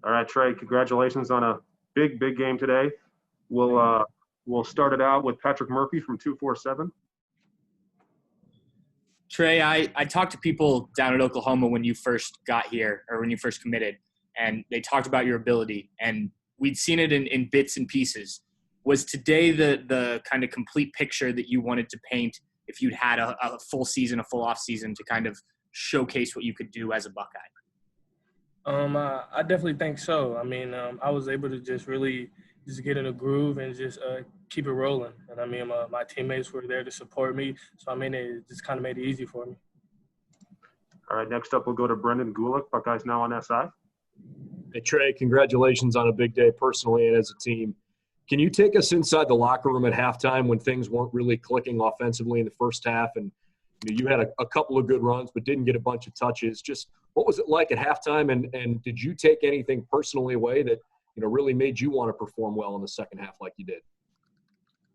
All right, Trey, congratulations on a big game today. We'll start it out with Patrick Murphy from 247. Trey, I talked to people down at Oklahoma when you first got here or when you first committed, and they talked about your ability, and we'd seen it in bits and pieces. Was today the kind of complete picture that you wanted to paint if you'd had a full season, a full off season to kind of showcase what you could do as a Buckeye? I definitely think so. I mean, I was able to just really just get in a groove and just keep it rolling. And I mean, my teammates were there to support me, so I mean, it just kind of made it easy for me. All right, next up we'll go to Brendan Gulick, Buckeyes Now on SI. Hey, Trey, congratulations on a big day personally and as a team. Can you take us inside the locker room at halftime when things weren't really clicking offensively in the first half? And you had a couple of good runs but didn't get a bunch of touches. Just what was it like at halftime, and did you take anything personally away that really made you want to perform well in the second half like you did?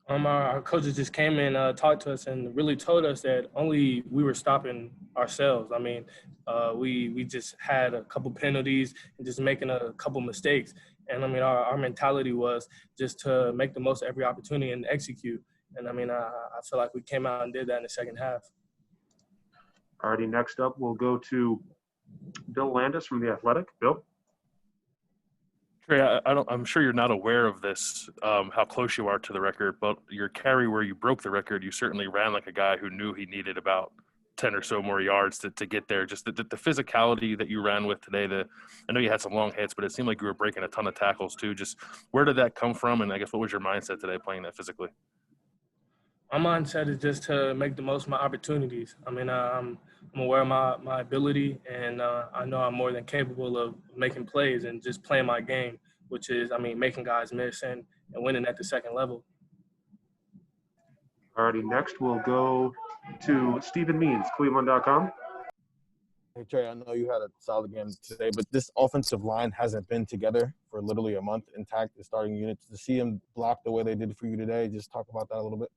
Our coaches just came and talked to us and really told us that only we were stopping ourselves. I mean, we just had a couple penalties and just making a couple mistakes. And, I mean, our mentality was just to make the most of every opportunity and execute. And, I mean, I feel like we came out and did that in the second half. All righty, next up we'll go to Bill Landis from The Athletic. Bill? Trey, I'm sure you're not aware of this, how close you are to the record, but your carry where you broke the record, you certainly ran like a guy who knew he needed about 10 or so more yards to get there. Just the physicality that you ran with today, I know you had some long hits, but it seemed like you were breaking a ton of tackles too. Just where did that come from, and I guess what was your mindset today playing that physically? My mindset is just to make the most of my opportunities. I mean, I'm aware of my ability, and I know I'm more than capable of making plays and just playing my game, which is, I mean, making guys miss and winning at the second level. All righty, next we'll go to Stephen Means, cleveland.com. Hey, Trey, I know you had a solid game today, but this offensive line hasn't been together for literally a month intact, the starting units. To see them block the way they did for you today, just talk about that a little bit.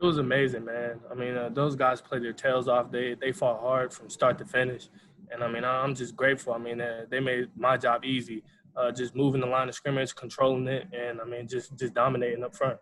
It was amazing, man. I mean, those guys played their tails off. They fought hard from start to finish. And, I mean, I'm just grateful. I mean, they made my job easy, just moving the line of scrimmage, controlling it, and, I mean, just dominating up front.